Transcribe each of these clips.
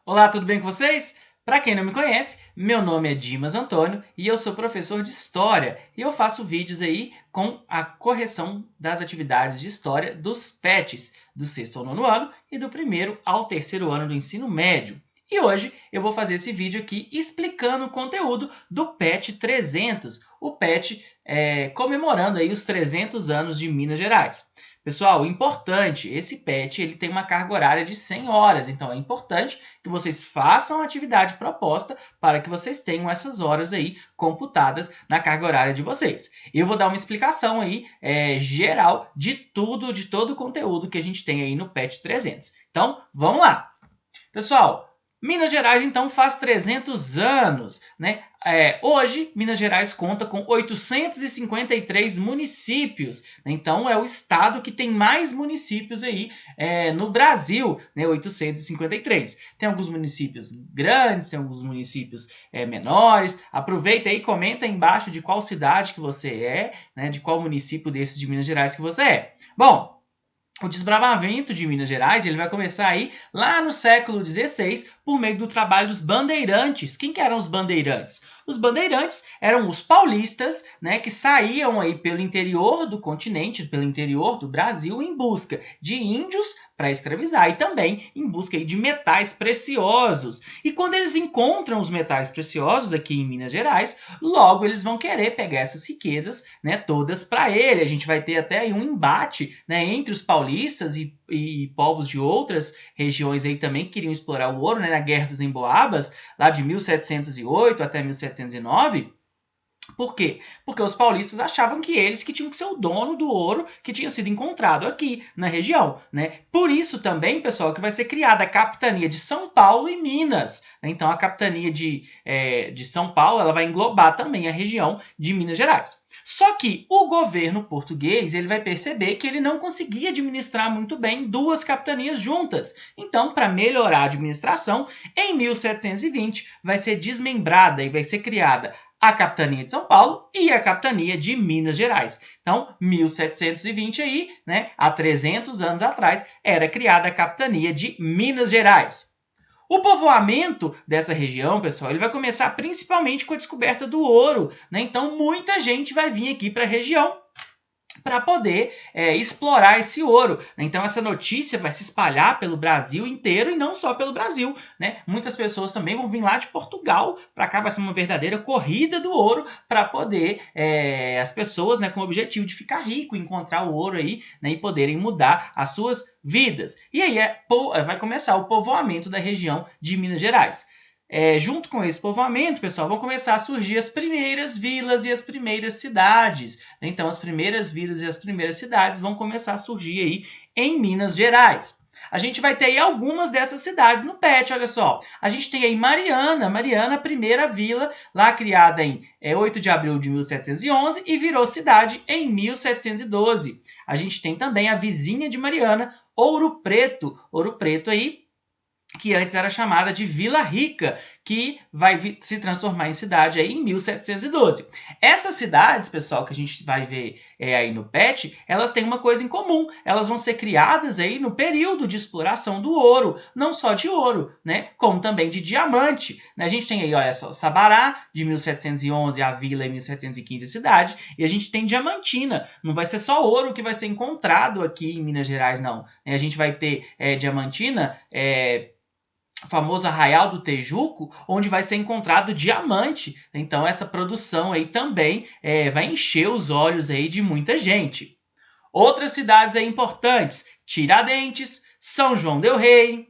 Olá, tudo bem com vocês? Para quem não me conhece, meu nome é Dimas Antônio e eu sou professor de História e eu faço vídeos aí com a correção das atividades de História dos PETs, do sexto ao nono ano e do primeiro ao terceiro ano do ensino médio. E hoje eu vou fazer esse vídeo aqui explicando o conteúdo do PET 300, o PET comemorando aí os 300 anos de Minas Gerais. Pessoal, importante, esse PET ele tem uma carga horária de 100 horas, então é importante que vocês façam a atividade proposta para que vocês tenham essas horas aí computadas na carga horária de vocês. Eu vou dar uma explicação aí geral de tudo, de todo o conteúdo que a gente tem aí no PET 300. Então, vamos lá! Pessoal, Minas Gerais então faz 300 anos, né? Hoje, Minas Gerais conta com 853 municípios, né? Então é o estado que tem mais municípios aí no Brasil, né? 853. Tem alguns municípios grandes, tem alguns municípios menores. Aproveita aí, comenta aí embaixo de qual cidade que você é, né? De qual município desses de Minas Gerais que você é. Bom, o desbravamento de Minas Gerais ele vai começar aí lá no século XVI por meio do trabalho dos bandeirantes. Quem que eram os bandeirantes? Os bandeirantes eram os paulistas, né, que saíam aí pelo interior do continente, pelo interior do Brasil, em busca de índios para escravizar e também em busca aí de metais preciosos. E quando eles encontram os metais preciosos aqui em Minas Gerais, logo eles vão querer pegar essas riquezas, né, todas para ele. A gente vai ter até aí um embate, né, entre os paulistas e povos de outras regiões aí também que queriam explorar o ouro, né, na Guerra dos Emboabas, lá de 1708 até 1709. Por quê? Porque os paulistas achavam que eles que tinham que ser o dono do ouro que tinha sido encontrado aqui na região, né? Por isso também, pessoal, que vai ser criada a capitania de São Paulo e Minas. Então a capitania de São Paulo ela vai englobar também a região de Minas Gerais. Só que o governo português ele vai perceber que ele não conseguia administrar muito bem duas capitanias juntas. Então, para melhorar a administração, em 1720 vai ser desmembrada e vai ser criada a capitania de São Paulo e a capitania de Minas Gerais. Então, 1720 aí, né, há 300 anos atrás, era criada a capitania de Minas Gerais. O povoamento dessa região, pessoal, ele vai começar principalmente com a descoberta do ouro, né? Então, muita gente vai vir aqui para a região para poder explorar esse ouro. Então essa notícia vai se espalhar pelo Brasil inteiro e não só pelo Brasil, né? Muitas pessoas também vão vir lá de Portugal para cá, vai ser uma verdadeira corrida do ouro para poder as pessoas, né, com o objetivo de ficar rico, encontrar o ouro aí, né, e poderem mudar as suas vidas. E aí vai começar o povoamento da região de Minas Gerais. Junto com esse povoamento, pessoal, vão começar a surgir as primeiras vilas e as primeiras cidades. Então, as primeiras vilas e as primeiras cidades vão começar a surgir aí em Minas Gerais. A gente vai ter aí algumas dessas cidades no PET, olha só. A gente tem aí Mariana, a primeira vila, lá criada em 8 de abril de 1711 e virou cidade em 1712. A gente tem também a vizinha de Mariana, Ouro Preto aí, que antes era chamada de Vila Rica, que vai se transformar em cidade aí em 1712. Essas cidades, pessoal, que a gente vai ver aí no PET, elas têm uma coisa em comum. Elas vão ser criadas aí no período de exploração do ouro, não só de ouro, né, como também de diamante. A gente tem aí, olha só, Sabará, de 1711, a vila em 1715 a cidade, e a gente tem Diamantina. Não vai ser só ouro que vai ser encontrado aqui em Minas Gerais, não. A gente vai ter Diamantina, o famoso Arraial do Tejuco, onde vai ser encontrado diamante. Então essa produção aí também vai encher os olhos aí de muita gente. Outras cidades aí importantes: Tiradentes, São João del Rei,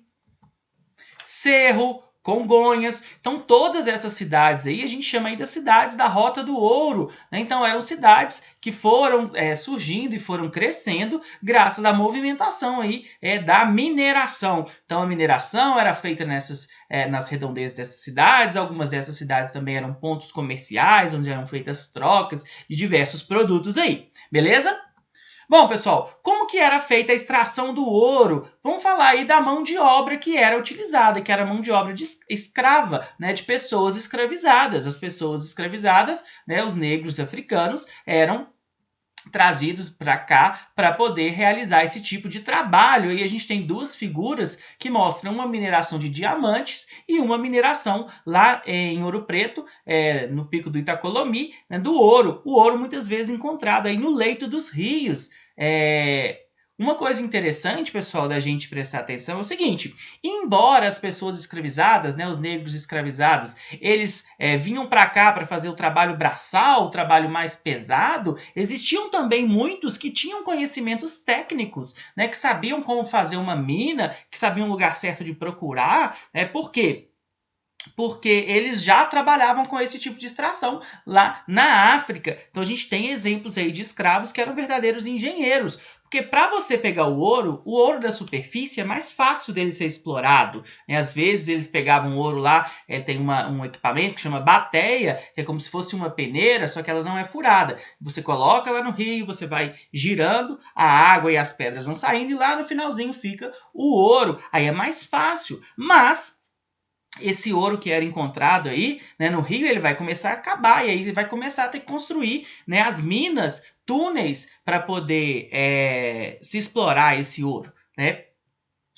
Cerro, Congonhas. Então todas essas cidades aí a gente chama aí das cidades da Rota do Ouro, né? Então eram cidades que foram surgindo e foram crescendo graças à movimentação aí da mineração. Então a mineração era feita nas redondezas dessas cidades. Algumas dessas cidades também eram pontos comerciais onde eram feitas trocas de diversos produtos aí, beleza? Bom, pessoal, como que era feita a extração do ouro? Vamos falar aí da mão de obra que era utilizada, que era a mão de obra escrava, né, de pessoas escravizadas. As pessoas escravizadas, né, os negros africanos, eram trazidos para cá para poder realizar esse tipo de trabalho. E a gente tem duas figuras que mostram uma mineração de diamantes e uma mineração lá em Ouro Preto, no Pico do Itacolomi, né, do ouro. O ouro muitas vezes encontrado aí no leito dos rios. Uma coisa interessante, pessoal, da gente prestar atenção é o seguinte: embora as pessoas escravizadas, né, os negros escravizados, eles vinham para cá para fazer o trabalho braçal, o trabalho mais pesado, existiam também muitos que tinham conhecimentos técnicos, né, que sabiam como fazer uma mina, que sabiam o lugar certo de procurar. Por quê? Porque eles já trabalhavam com esse tipo de extração lá na África. Então a gente tem exemplos aí de escravos que eram verdadeiros engenheiros. Porque para você pegar o ouro da superfície é mais fácil dele ser explorado, né? Às vezes eles pegavam ouro lá, tem um equipamento que chama bateia, que é como se fosse uma peneira, só que ela não é furada. Você coloca lá no rio, você vai girando, a água e as pedras vão saindo e lá no finalzinho fica o ouro. Aí é mais fácil, mas esse ouro que era encontrado aí, né, no rio, ele vai começar a acabar, e aí ele vai começar a ter que construir, né, as minas, túneis, para poder se explorar esse ouro, né?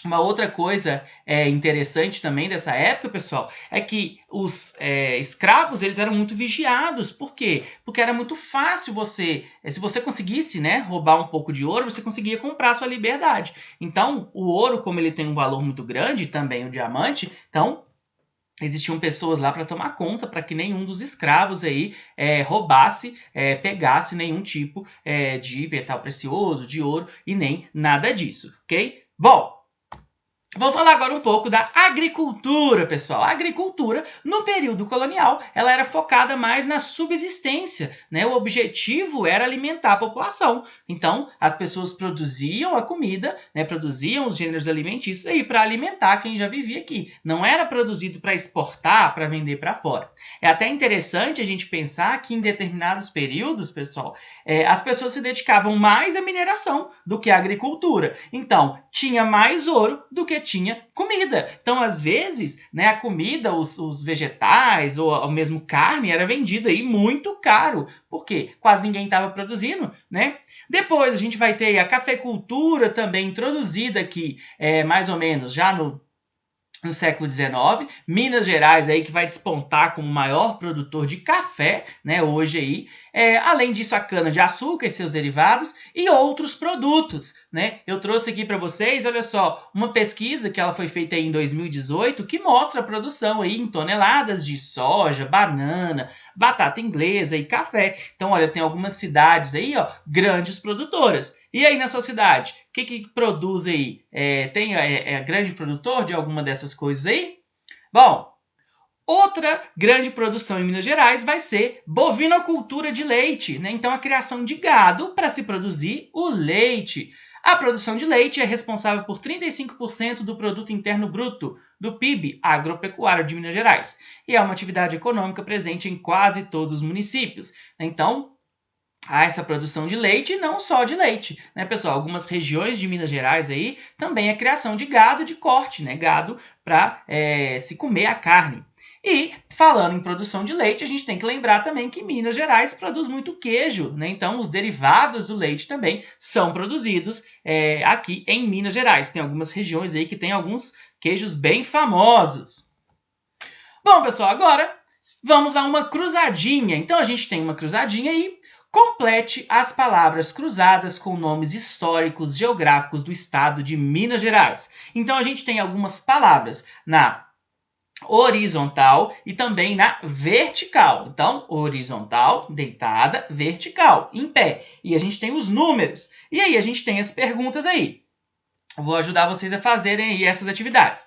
Uma outra coisa interessante também dessa época, pessoal, é que os escravos eles eram muito vigiados. Por quê? Porque era muito fácil se você conseguisse, né, roubar um pouco de ouro, você conseguia comprar sua liberdade. Então, o ouro, como ele tem um valor muito grande, também o diamante, então existiam pessoas lá para tomar conta, para que nenhum dos escravos aí roubasse, pegasse nenhum tipo de metal precioso, de ouro e nem nada disso, ok? Bom, vou falar agora um pouco da agricultura, pessoal. A agricultura, no período colonial, ela era focada mais na subsistência, né? O objetivo era alimentar a população. Então, as pessoas produziam a comida, né? Produziam os gêneros alimentícios aí para alimentar quem já vivia aqui. Não era produzido para exportar, para vender para fora. É até interessante a gente pensar que em determinados períodos, pessoal, as pessoas se dedicavam mais à mineração do que à agricultura. Então, tinha mais ouro do que tinha comida. Então, às vezes, né, a comida, os vegetais ou mesmo carne era vendido aí muito caro. Por quê? Quase ninguém estava produzindo, né? Depois a gente vai ter a cafeicultura também introduzida aqui, mais ou menos já no século XIX, Minas Gerais aí que vai despontar como o maior produtor de café, né, hoje aí, além disso a cana-de-açúcar e seus derivados e outros produtos, né. Eu trouxe aqui para vocês, olha só, uma pesquisa que ela foi feita aí em 2018 que mostra a produção aí em toneladas de soja, banana, batata inglesa e café. Então, olha, tem algumas cidades aí, ó, grandes produtoras. E aí na sua cidade, o que produz aí? Tem grande produtor de alguma dessas coisas aí? Bom, outra grande produção em Minas Gerais vai ser bovinocultura de leite, né? Então a criação de gado para se produzir o leite. A produção de leite é responsável por 35% do produto interno bruto do PIB agropecuário de Minas Gerais e é uma atividade econômica presente em quase todos os municípios. Então, há essa produção de leite e não só de leite, né, pessoal? Algumas regiões de Minas Gerais aí também é criação de gado de corte, né? Gado para se comer a carne. E falando em produção de leite, a gente tem que lembrar também que Minas Gerais produz muito queijo, né? Então os derivados do leite também são produzidos aqui em Minas Gerais. Tem algumas regiões aí que tem alguns queijos bem famosos. Bom, pessoal, agora vamos dar uma cruzadinha. Então a gente tem uma cruzadinha aí. Complete as palavras cruzadas com nomes históricos geográficos do estado de Minas Gerais. Então a gente tem algumas palavras na horizontal e também na vertical. Então, horizontal, deitada, vertical, em pé. E a gente tem os números. E aí a gente tem as perguntas aí. Vou ajudar vocês a fazerem aí essas atividades.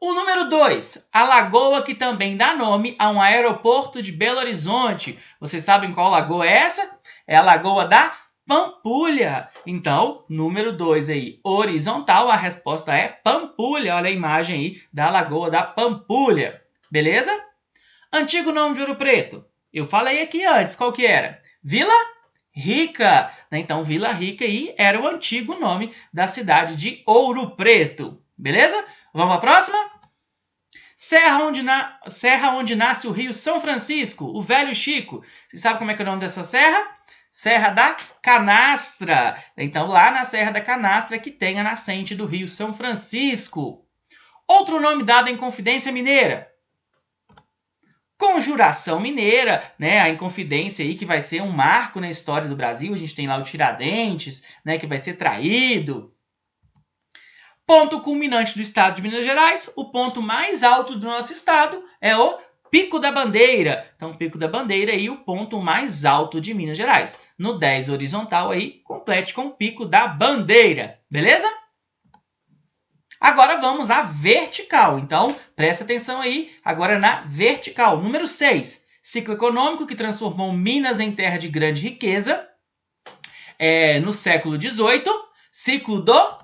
O número 2, a lagoa que também dá nome a um aeroporto de Belo Horizonte. Vocês sabem qual lagoa é essa? É a Lagoa da Pampulha. Então, número 2 aí, horizontal, a resposta é Pampulha. Olha a imagem aí da Lagoa da Pampulha. Beleza? Antigo nome de Ouro Preto. Eu falei aqui antes, qual que era? Vila Rica. Então, Vila Rica aí era o antigo nome da cidade de Ouro Preto. Beleza? Vamos à próxima? Serra onde nasce o rio São Francisco, o Velho Chico. Você sabe como é que é o nome dessa serra? Serra da Canastra. Então, lá na Serra da Canastra que tem a nascente do Rio São Francisco. Outro nome dado à Inconfidência Mineira. Conjuração Mineira, né? A Inconfidência aí que vai ser um marco na história do Brasil. A gente tem lá o Tiradentes, né? Que vai ser traído. Ponto culminante do estado de Minas Gerais. O ponto mais alto do nosso estado é o Pico da Bandeira. Então, Pico da Bandeira aí, o ponto mais alto de Minas Gerais. No 10 horizontal aí, complete com o Pico da Bandeira. Beleza? Agora vamos à vertical. Então, presta atenção aí, agora na vertical. Número 6. Ciclo econômico que transformou Minas em terra de grande riqueza. No século XVIII. Ciclo do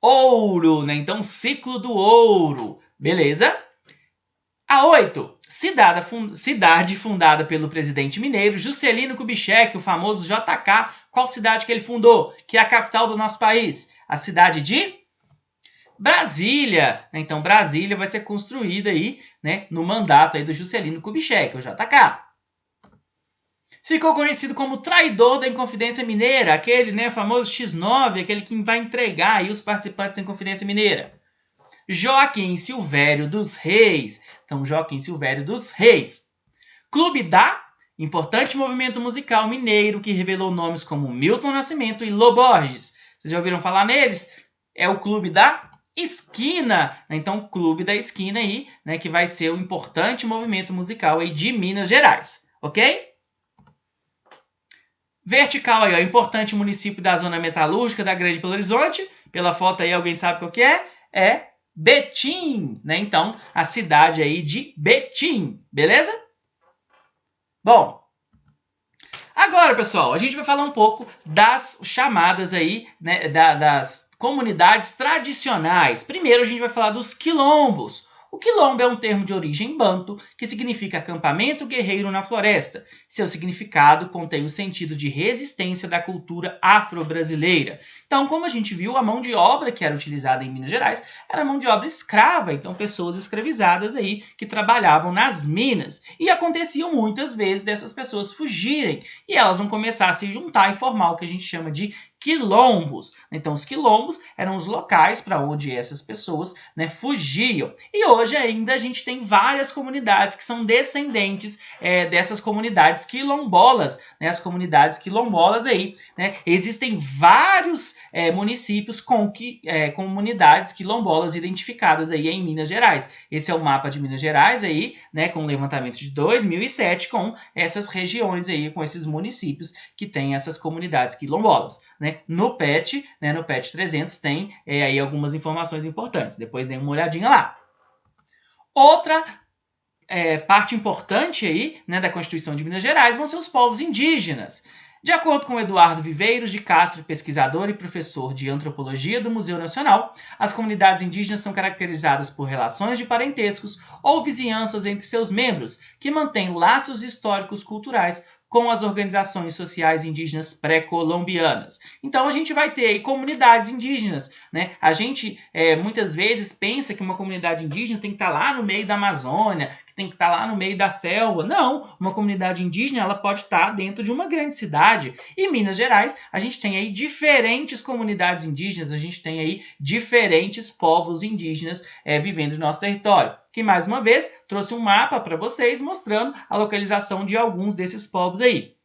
ouro, né? Então, ciclo do ouro. Beleza? A 8. Cidade fundada pelo presidente mineiro Juscelino Kubitschek, o famoso JK. Qual cidade que ele fundou? Que é a capital do nosso país? A cidade de Brasília. Então, Brasília vai ser construída aí, né, no mandato aí do Juscelino Kubitschek, o JK. Ficou conhecido como traidor da Inconfidência Mineira, aquele, né, famoso X9, aquele que vai entregar aí os participantes da Inconfidência Mineira. Joaquim Silvério dos Reis. Então, Joaquim Silvério dos Reis. Clube da, importante movimento musical mineiro que revelou nomes como Milton Nascimento e Lô Borges. Vocês já ouviram falar neles? É o Clube da Esquina. Então, Clube da Esquina aí, né, que vai ser um importante movimento musical aí de Minas Gerais. Ok? Vertical aí, ó, importante município da zona metalúrgica da Grande Belo Horizonte. Pela foto aí, alguém sabe qual que é? É Betim, né? Então, a cidade aí de Betim, beleza? Bom, agora, pessoal, a gente vai falar um pouco das chamadas aí, né, das comunidades tradicionais. Primeiro, a gente vai falar dos quilombos. O quilombo é um termo de origem banto que significa acampamento guerreiro na floresta. Seu significado contém o sentido de resistência da cultura afro-brasileira. Então, como a gente viu, a mão de obra que era utilizada em Minas Gerais era mão de obra escrava, então pessoas escravizadas aí que trabalhavam nas minas. E aconteciam muitas vezes dessas pessoas fugirem e elas vão começar a se juntar e formar o que a gente chama de quilombos. Então, os quilombos eram os locais para onde essas pessoas, né, fugiam. E hoje ainda a gente tem várias comunidades que são descendentes dessas comunidades quilombolas, né, as comunidades quilombolas aí, né, existem vários municípios com comunidades quilombolas identificadas aí em Minas Gerais. Esse é o mapa de Minas Gerais aí, né, com o levantamento de 2007 com essas regiões aí, com esses municípios que têm essas comunidades quilombolas, né? No PET 300 tem aí algumas informações importantes. Depois dê uma olhadinha lá. Outra parte importante aí, né, da Constituição de Minas Gerais vão ser os povos indígenas. De acordo com Eduardo Viveiros de Castro, pesquisador e professor de antropologia do Museu Nacional, as comunidades indígenas são caracterizadas por relações de parentescos ou vizinhanças entre seus membros, que mantêm laços históricos culturais com as organizações sociais indígenas pré-colombianas. Então a gente vai ter aí comunidades indígenas, né? A gente muitas vezes pensa que uma comunidade indígena tem que estar lá no meio da Amazônia, que tem que estar lá no meio da selva. Não, uma comunidade indígena ela pode estar dentro de uma grande cidade. E em Minas Gerais a gente tem aí diferentes comunidades indígenas, a gente tem aí diferentes povos indígenas vivendo no nosso território. Que mais uma vez trouxe um mapa para vocês mostrando a localização de alguns desses povos aí.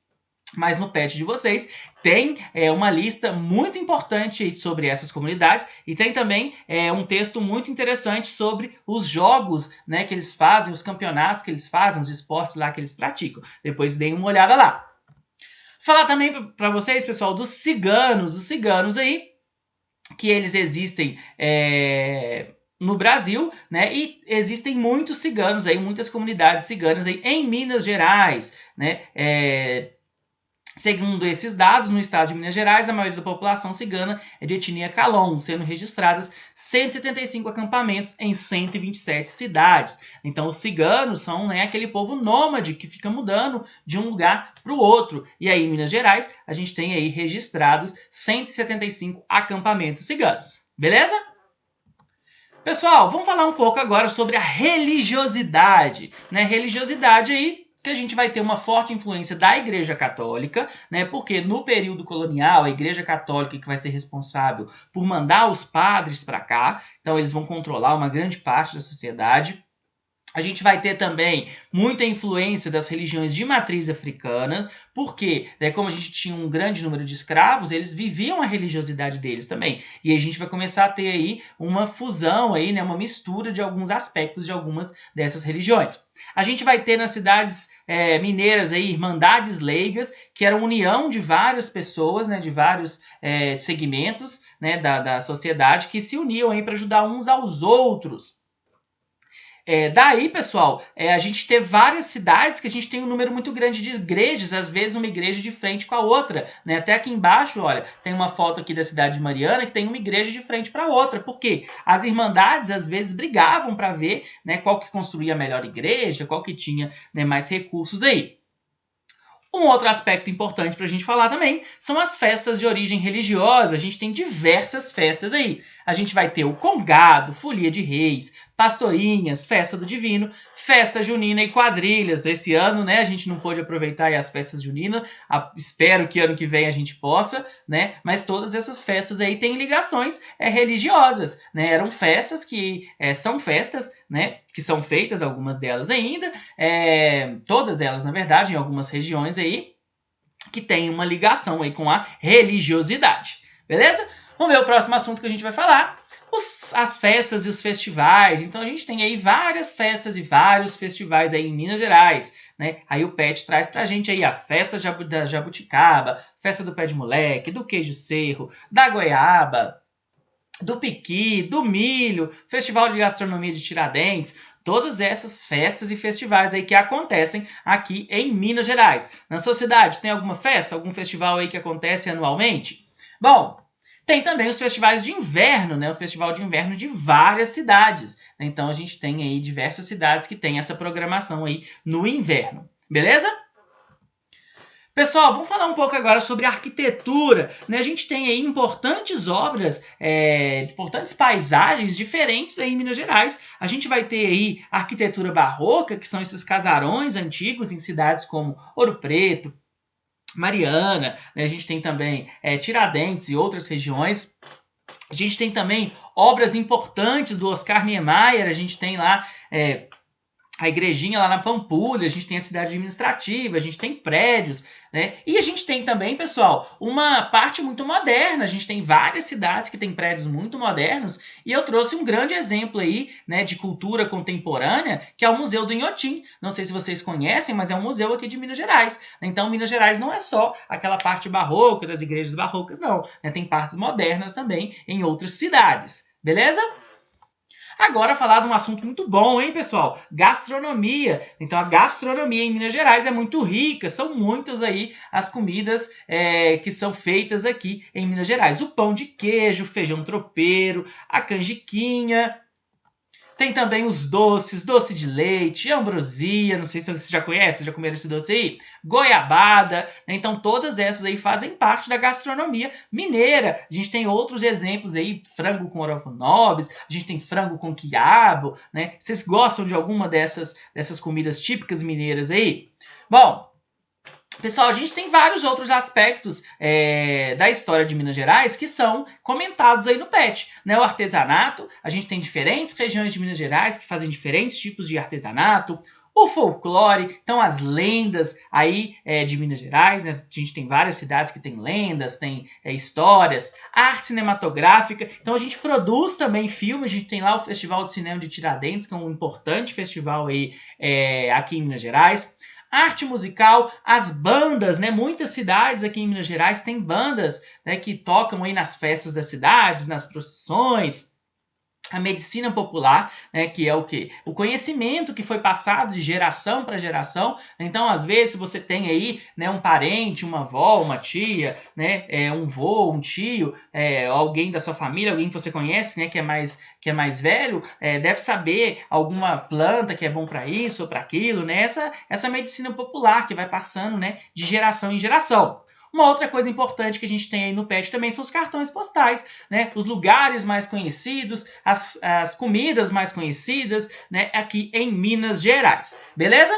Mas no PET de vocês tem uma lista muito importante sobre essas comunidades e tem também um texto muito interessante sobre os jogos, né, que eles fazem, os campeonatos que eles fazem, os esportes lá que eles praticam. Depois deem uma olhada lá. Falar também para vocês, pessoal, dos ciganos. Os ciganos aí, que eles existem no Brasil, né? E existem muitos ciganos aí, muitas comunidades ciganas aí em Minas Gerais, né? Segundo esses dados, no estado de Minas Gerais, a maioria da população cigana é de etnia Calon, sendo registradas 175 acampamentos em 127 cidades. Então, os ciganos são, né, aquele povo nômade que fica mudando de um lugar para o outro. E aí, em Minas Gerais, a gente tem aí registrados 175 acampamentos ciganos. Beleza? Pessoal, vamos falar um pouco agora sobre a religiosidade, né? Religiosidade aí que a gente vai ter uma forte influência da Igreja Católica, né? Porque no período colonial, a Igreja Católica que vai ser responsável por mandar os padres para cá, então eles vão controlar uma grande parte da sociedade. A gente vai ter também muita influência das religiões de matriz africana, porque, né, como a gente tinha um grande número de escravos, eles viviam a religiosidade deles também. E aí a gente vai começar a ter aí uma fusão, aí, né, uma mistura de alguns aspectos de algumas dessas religiões. A gente vai ter nas cidades mineiras aí, irmandades leigas, que era a união de várias pessoas, né, de vários segmentos, né, da sociedade, que se uniam aí para ajudar uns aos outros. Daí, pessoal, a gente ter várias cidades que a gente tem um número muito grande de igrejas, às vezes uma igreja de frente com a outra, né? Até aqui embaixo, olha, tem uma foto aqui da cidade de Mariana que tem uma igreja de frente para outra. Por quê? As irmandades, às vezes, brigavam para ver, né, qual que construía a melhor igreja, qual que tinha, né, mais recursos aí. Um outro aspecto importante para a gente falar também são as festas de origem religiosa. A gente tem diversas festas aí. A gente vai ter o Congado, Folia de Reis, Pastorinhas, Festa do Divino, Festa Junina e quadrilhas. Esse ano, né, a gente não pôde aproveitar aí as festas juninas. Espero que ano que vem a gente possa, né? Mas todas essas festas aí têm ligações religiosas, né? Eram festas que são festas, né? Que são feitas, algumas delas ainda, todas elas, na verdade, em algumas regiões aí, que tem uma ligação aí com a religiosidade. Beleza? Vamos ver o próximo assunto que a gente vai falar. As festas e os festivais. Então a gente tem aí várias festas e vários festivais aí em Minas Gerais, né? Aí o Pet traz pra gente aí a festa da jabuticaba, festa do pé de moleque, do queijo cerro, da goiaba, do piqui, do milho, festival de gastronomia de Tiradentes, todas essas festas e festivais aí que acontecem aqui em Minas Gerais. Na sua cidade tem alguma festa, algum festival aí que acontece anualmente? Bom, tem também os festivais de inverno, né? O festival de inverno de várias cidades. Então a gente tem aí diversas cidades que tem essa programação aí no inverno. Beleza? Pessoal, vamos falar um pouco agora sobre arquitetura. Né? A gente tem aí importantes obras, importantes paisagens diferentes aí em Minas Gerais. A gente vai ter aí a arquitetura barroca, que são esses casarões antigos em cidades como Ouro Preto, Mariana. Né? A gente tem também Tiradentes e outras regiões. A gente tem também obras importantes do Oscar Niemeyer. A gente tem lá a igrejinha lá na Pampulha, a gente tem a cidade administrativa, a gente tem prédios, né? E a gente tem também, pessoal, uma parte muito moderna. A gente tem várias cidades que têm prédios muito modernos e eu trouxe um grande exemplo aí, né, de cultura contemporânea, que é o Museu do Inhotim. Não sei se vocês conhecem, mas é um museu aqui de Minas Gerais. Então, Minas Gerais não é só aquela parte barroca das igrejas barrocas, não. Né? Tem partes modernas também em outras cidades. Beleza? Agora falar de um assunto muito bom, hein, pessoal? Gastronomia. Então a gastronomia em Minas Gerais é muito rica, são muitas aí as comidas que são feitas aqui em Minas Gerais. O pão de queijo, feijão tropeiro, a canjiquinha. Tem também os doces, doce de leite, ambrosia, não sei se você já conhece, já comeram esse doce aí? Goiabada, né? Então todas essas aí fazem parte da gastronomia mineira. A gente tem outros exemplos aí, frango com orofenobis, a gente tem frango com quiabo, né? Vocês gostam de alguma dessas comidas típicas mineiras aí? Bom, pessoal, a gente tem vários outros aspectos da história de Minas Gerais que são comentados aí no PET. Né? O artesanato, a gente tem diferentes regiões de Minas Gerais que fazem diferentes tipos de artesanato. O folclore, então as lendas aí de Minas Gerais, né? A gente tem várias cidades que tem lendas, tem histórias. A arte cinematográfica, então a gente produz também filmes, a gente tem lá o Festival de Cinema de Tiradentes, que é um importante festival aí aqui em Minas Gerais. Arte musical, as bandas, né? Muitas cidades aqui em Minas Gerais têm bandas, né, que tocam aí nas festas das cidades, nas procissões. A medicina popular, né, que é o quê? O conhecimento que foi passado de geração para geração. Então, às vezes, você tem aí, né, um parente, uma avó, uma tia, né, um vô, um tio, alguém da sua família, alguém que você conhece, né, que é mais velho, deve saber alguma planta que é bom para isso ou para aquilo, né? Essa medicina popular que vai passando, né, de geração em geração. Uma outra coisa importante que a gente tem aí no PET também são os cartões postais, né? Os lugares mais conhecidos, as comidas mais conhecidas, né? Aqui em Minas Gerais. Beleza?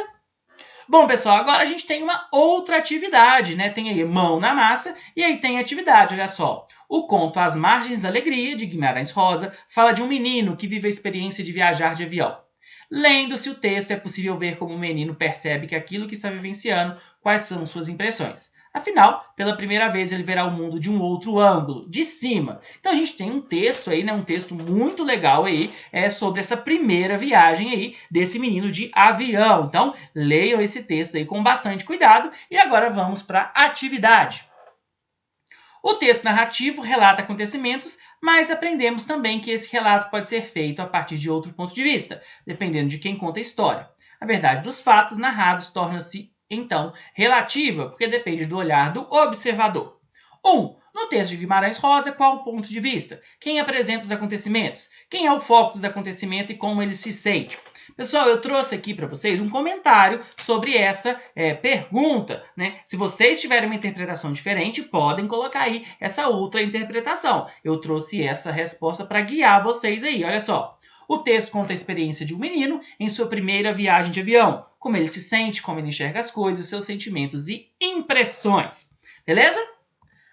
Bom, pessoal, agora a gente tem uma outra atividade, né? Tem aí mão na massa e aí tem atividade, olha só. O conto As Margens da Alegria, de Guimarães Rosa, fala de um menino que vive a experiência de viajar de avião. Lendo-se o texto, é possível ver como o menino percebe que aquilo que está vivenciando, quais são suas impressões. Afinal, pela primeira vez ele verá o mundo de um outro ângulo, de cima. Então a gente tem um texto aí, né, um texto muito legal aí, sobre essa primeira viagem aí desse menino de avião. Então leiam esse texto aí com bastante cuidado e agora vamos para a atividade. O texto narrativo relata acontecimentos, mas aprendemos também que esse relato pode ser feito a partir de outro ponto de vista, dependendo de quem conta a história. A verdade dos fatos narrados torna-se então, relativa, porque depende do olhar do observador. 1. No texto de Guimarães Rosa, qual o ponto de vista? Quem apresenta os acontecimentos? Quem é o foco dos acontecimentos e como ele se sente? Pessoal, eu trouxe aqui para vocês um comentário sobre essa pergunta, né? Se vocês tiverem uma interpretação diferente, podem colocar aí essa outra interpretação. Eu trouxe essa resposta para guiar vocês aí, olha só. O texto conta a experiência de um menino em sua primeira viagem de avião, como ele se sente, como ele enxerga as coisas, seus sentimentos e impressões. Beleza?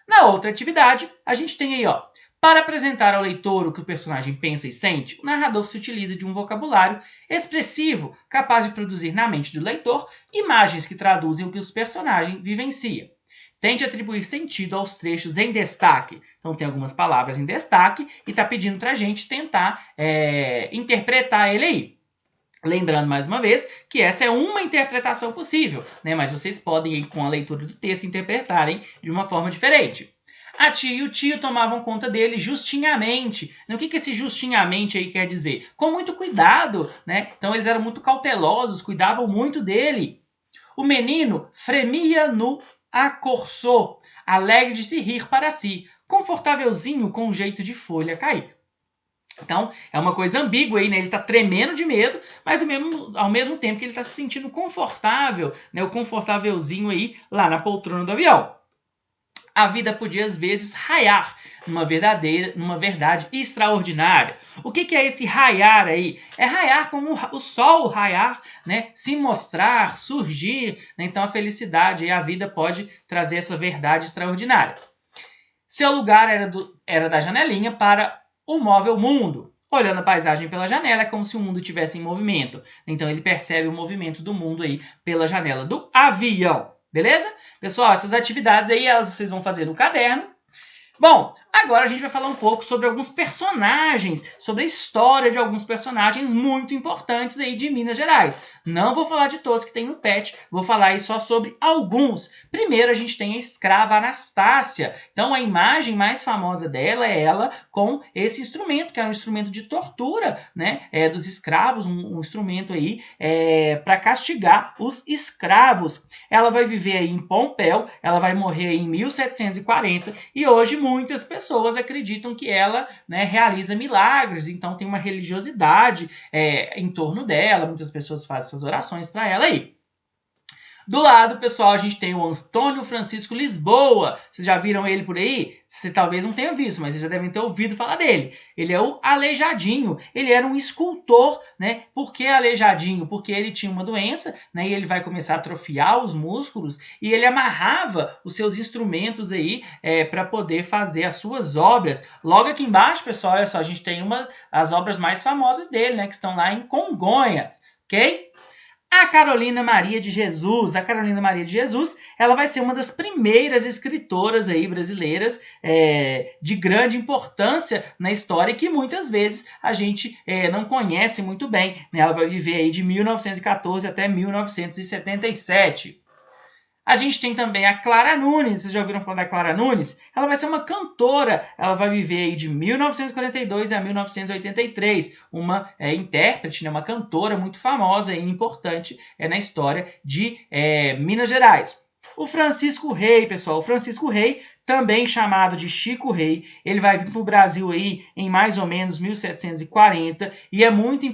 Na outra atividade, a gente tem aí, ó, para apresentar ao leitor o que o personagem pensa e sente, o narrador se utiliza de um vocabulário expressivo, capaz de produzir na mente do leitor imagens que traduzem o que os personagens vivenciam. Tente atribuir sentido aos trechos em destaque. Então tem algumas palavras em destaque e está pedindo para a gente tentar interpretar ele aí. Lembrando mais uma vez que essa é uma interpretação possível, né? Mas vocês podem, com a leitura do texto, interpretarem de uma forma diferente. A tia e o tio tomavam conta dele justinhamente. O que esse justinamente aí quer dizer? Com muito cuidado, né? Então eles eram muito cautelosos, cuidavam muito dele. O menino fremia no acorçou, alegre de se rir para si, confortávelzinho com um jeito de folha cair. Então, é uma coisa ambígua aí, né? Ele está tremendo de medo, mas ao mesmo tempo que ele está se sentindo confortável, né? O confortávelzinho aí lá na poltrona do avião. A vida podia, às vezes, raiar numa verdade extraordinária. O que é esse raiar aí? É raiar como o sol raiar, né? Se mostrar, surgir. Né? Então, a felicidade e a vida pode trazer essa verdade extraordinária. Seu lugar era da janelinha para o móvel mundo. Olhando a paisagem pela janela, é como se o mundo estivesse em movimento. Então, ele percebe o movimento do mundo aí pela janela do avião. Beleza? Pessoal, essas atividades aí vocês vão fazer no caderno. Bom, agora a gente vai falar um pouco sobre alguns personagens, sobre a história de alguns personagens muito importantes aí de Minas Gerais. Não vou falar de todos que tem no PET, vou falar aí só sobre alguns. Primeiro a gente tem a escrava Anastácia. Então a imagem mais famosa dela é ela com esse instrumento, que era um instrumento de tortura, né, dos escravos, um instrumento aí para castigar os escravos. Ela vai viver aí em Pompéu, ela vai morrer aí em 1740 e hoje muitas pessoas acreditam que ela, né, realiza milagres, então tem uma religiosidade em torno dela, muitas pessoas fazem essas orações para ela aí. Do lado, pessoal, a gente tem o Antônio Francisco Lisboa. Vocês já viram ele por aí? Você talvez não tenha visto, mas vocês já devem ter ouvido falar dele. Ele é o Aleijadinho. Ele era um escultor, né? Por que Aleijadinho? Porque ele tinha uma doença, né? E ele vai começar a atrofiar os músculos e ele amarrava os seus instrumentos aí para poder fazer as suas obras. Logo aqui embaixo, pessoal, olha só, a gente tem as obras mais famosas dele, né? Que estão lá em Congonhas, ok? A Carolina Maria de Jesus. A Carolina Maria de Jesus, ela vai ser uma das primeiras escritoras aí brasileiras de grande importância na história e que muitas vezes a gente não conhece muito bem. Né? Ela vai viver aí de 1914 até 1977. A gente tem também a Clara Nunes. Vocês já ouviram falar da Clara Nunes? Ela vai ser uma cantora. Ela vai viver aí de 1942 a 1983. Uma intérprete, né? Uma cantora muito famosa e importante na história de Minas Gerais. O Francisco Rey, pessoal. O Francisco Rey, também chamado de Chico Rei, ele vai vir para o Brasil aí em mais ou menos 1740 e é muito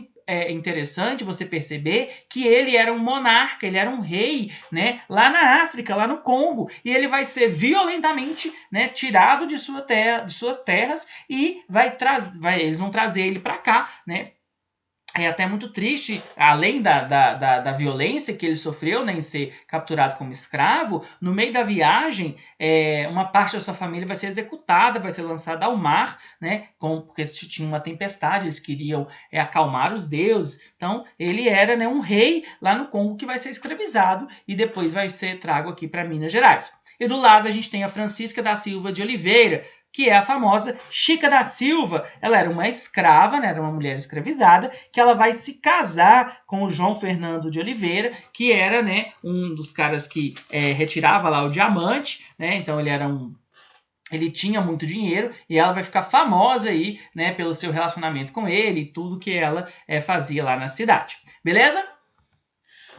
interessante você perceber que ele era um monarca, ele era um rei, né, lá na África, lá no Congo, e ele vai ser violentamente, né, tirado de suas terras e eles vão trazer ele para cá, né, é até muito triste, além da violência que ele sofreu, né, em ser capturado como escravo, no meio da viagem, uma parte da sua família vai ser executada, vai ser lançada ao mar, né, porque tinha uma tempestade, eles queriam acalmar os deuses. Então, ele era, né, um rei lá no Congo que vai ser escravizado e depois vai ser trago aqui para Minas Gerais. E do lado a gente tem a Francisca da Silva de Oliveira, que é a famosa Chica da Silva. Ela era uma escrava, né, era uma mulher escravizada, que ela vai se casar com o João Fernando de Oliveira, que era, né, um dos caras que retirava lá o diamante, né, então ele tinha muito dinheiro e ela vai ficar famosa aí, né, pelo seu relacionamento com ele e tudo que ela fazia lá na cidade. Beleza?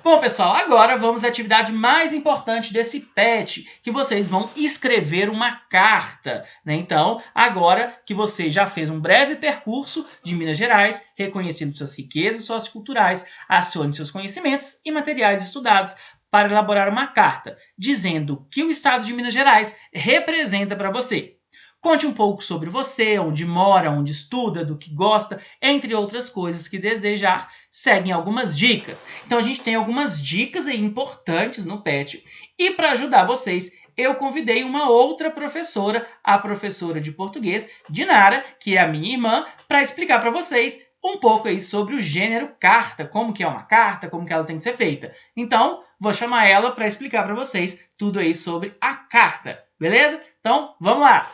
Bom, pessoal, agora vamos à atividade mais importante desse PET, que vocês vão escrever uma carta, né? Então, agora que você já fez um breve percurso de Minas Gerais, reconhecendo suas riquezas socioculturais, acione seus conhecimentos e materiais estudados para elaborar uma carta, dizendo o que o estado de Minas Gerais representa para você. Conte um pouco sobre você, onde mora, onde estuda, do que gosta, entre outras coisas que desejar. Seguem algumas dicas. Então a gente tem algumas dicas aí importantes no PET. E para ajudar vocês, eu convidei uma outra professora, a professora de português, Dinara, que é a minha irmã, para explicar para vocês um pouco aí sobre o gênero carta, como que é uma carta, como que ela tem que ser feita. Então, vou chamar ela para explicar para vocês tudo aí sobre a carta, beleza? Então, vamos lá!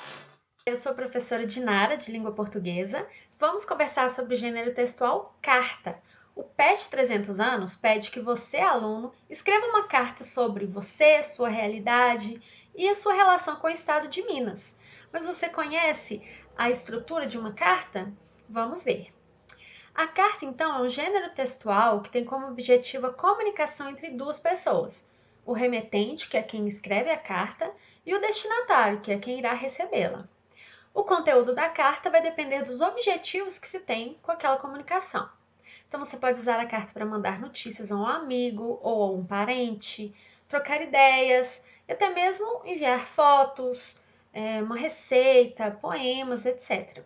Eu sou a professora Dinara, de língua portuguesa. Vamos conversar sobre o gênero textual carta. O PET 300 anos pede que você, aluno, escreva uma carta sobre você, sua realidade e a sua relação com o estado de Minas. Mas você conhece a estrutura de uma carta? Vamos ver. A carta, então, é um gênero textual que tem como objetivo a comunicação entre duas pessoas. O remetente, que é quem escreve a carta, e o destinatário, que é quem irá recebê-la. O conteúdo da carta vai depender dos objetivos que se tem com aquela comunicação. Então, você pode usar a carta para mandar notícias a um amigo ou a um parente, trocar ideias e até mesmo enviar fotos, uma receita, poemas, etc.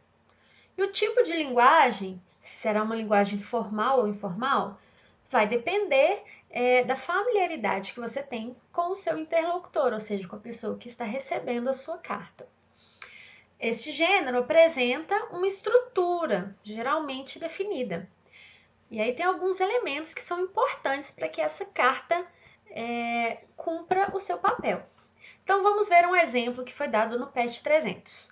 E o tipo de linguagem, se será uma linguagem formal ou informal, vai depender da familiaridade que você tem com o seu interlocutor, ou seja, com a pessoa que está recebendo a sua carta. Este gênero apresenta uma estrutura geralmente definida. E aí tem alguns elementos que são importantes para que essa carta cumpra o seu papel. Então vamos ver um exemplo que foi dado no PET 300.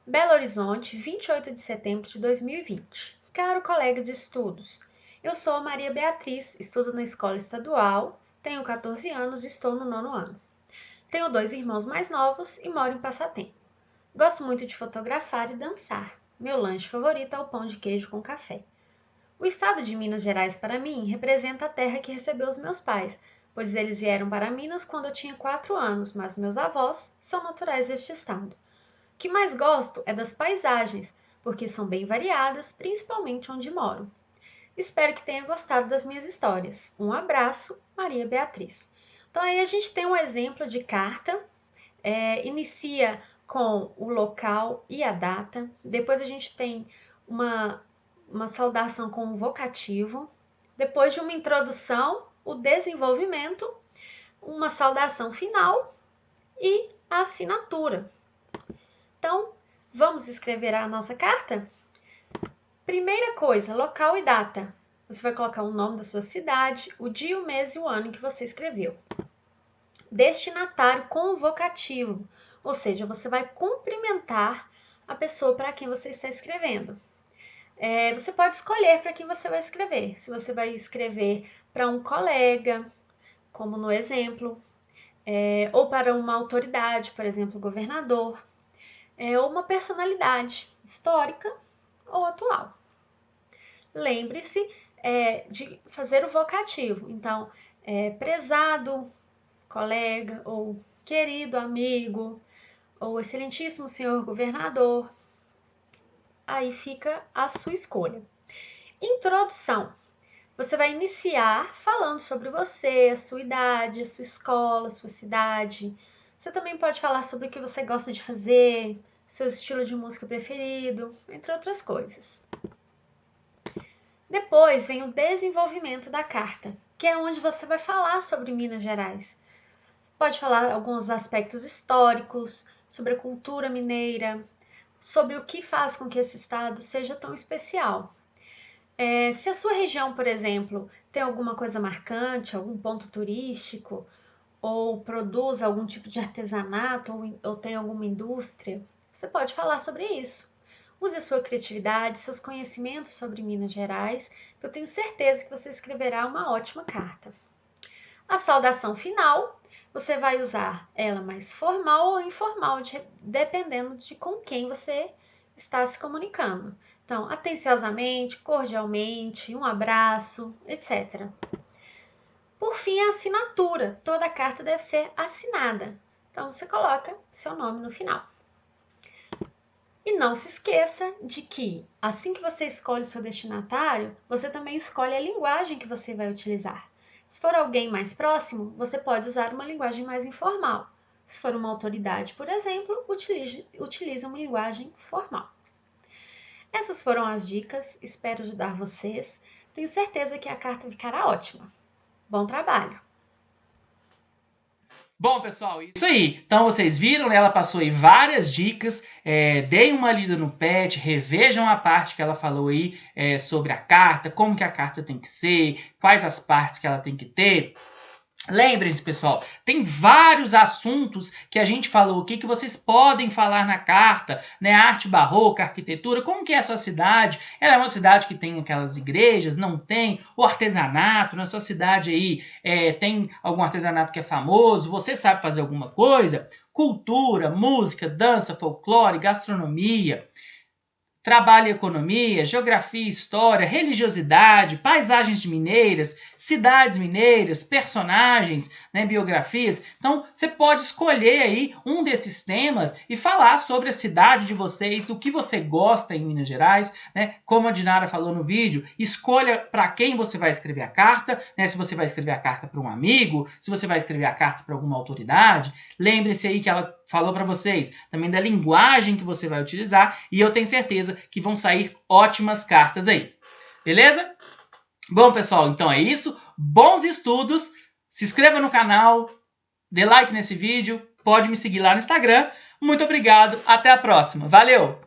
Belo Horizonte, 28 de setembro de 2020. Caro colega de estudos, eu sou a Maria Beatriz, estudo na escola estadual, tenho 14 anos e estou no 9º ano. Tenho 2 irmãos mais novos e moro em Passatempo. Gosto muito de fotografar e dançar. Meu lanche favorito é o pão de queijo com café. O estado de Minas Gerais, para mim, representa a terra que recebeu os meus pais, pois eles vieram para Minas quando eu tinha 4 anos, mas meus avós são naturais deste estado. O que mais gosto é das paisagens, porque são bem variadas, principalmente onde moro. Espero que tenha gostado das minhas histórias. Um abraço, Maria Beatriz. Então aí a gente tem um exemplo de carta, inicia com o local e a data. Depois a gente tem uma saudação com o vocativo. Depois de uma introdução, o desenvolvimento, uma saudação final e a assinatura. Então, vamos escrever a nossa carta? Primeira coisa, local e data. Você vai colocar o nome da sua cidade, o dia, o mês e o ano em que você escreveu. Destinatário com o vocativo, ou seja, você vai cumprimentar a pessoa para quem você está escrevendo. Você pode escolher para quem você vai escrever. Se você vai escrever para um colega, como no exemplo, ou para uma autoridade, por exemplo, o governador, ou uma personalidade histórica ou atual. Lembre-se de fazer o vocativo. Então, prezado colega, ou querido amigo, ou excelentíssimo senhor governador. Aí fica a sua escolha. Introdução. Você vai iniciar falando sobre você, a sua idade, a sua escola, a sua cidade. Você também pode falar sobre o que você gosta de fazer, seu estilo de música preferido, entre outras coisas. Depois vem o desenvolvimento da carta, que é onde você vai falar sobre Minas Gerais. Pode falar alguns aspectos históricos, sobre a cultura mineira, sobre o que faz com que esse estado seja tão especial. Se a sua região, por exemplo, tem alguma coisa marcante, algum ponto turístico, ou produz algum tipo de artesanato, ou tem alguma indústria, você pode falar sobre isso. Use a sua criatividade, seus conhecimentos sobre Minas Gerais, que eu tenho certeza que você escreverá uma ótima carta. A saudação final, você vai usar ela mais formal ou informal, dependendo de com quem você está se comunicando. Então, atenciosamente, cordialmente, um abraço, etc. Por fim, a assinatura. Toda carta deve ser assinada. Então, você coloca seu nome no final. E não se esqueça de que, assim que você escolhe o seu destinatário, você também escolhe a linguagem que você vai utilizar. Se for alguém mais próximo, você pode usar uma linguagem mais informal. Se for uma autoridade, por exemplo, utilize uma linguagem formal. Essas foram as dicas, espero ajudar vocês. Tenho certeza que a carta ficará ótima. Bom trabalho! Bom, pessoal, isso aí. Então, vocês viram, né? Ela passou aí várias dicas. Deem uma lida no PET, revejam a parte que ela falou aí sobre a carta, como que a carta tem que ser, quais as partes que ela tem que ter. Lembrem-se, pessoal, tem vários assuntos que a gente falou aqui que vocês podem falar na carta, né? Arte barroca, arquitetura, como que é a sua cidade? Ela é uma cidade que tem aquelas igrejas? Não tem? O artesanato, na sua cidade aí tem algum artesanato que é famoso? Você sabe fazer alguma coisa? Cultura, música, dança, folclore, gastronomia, trabalho e economia, geografia e história, religiosidade, paisagens mineiras, cidades mineiras, personagens, né, biografias. Então, você pode escolher aí um desses temas e falar sobre a cidade de vocês, o que você gosta em Minas Gerais, né? Como a Dinara falou no vídeo, escolha para quem você vai escrever a carta, né? Se você vai escrever a carta para um amigo, se você vai escrever a carta para alguma autoridade. Lembre-se aí que ela falou para vocês também da linguagem que você vai utilizar e eu tenho certeza que vão sair ótimas cartas aí. Beleza? Bom, pessoal, então é isso. Bons estudos. Se inscreva no canal, dê like nesse vídeo, pode me seguir lá no Instagram. Muito obrigado, até a próxima. Valeu!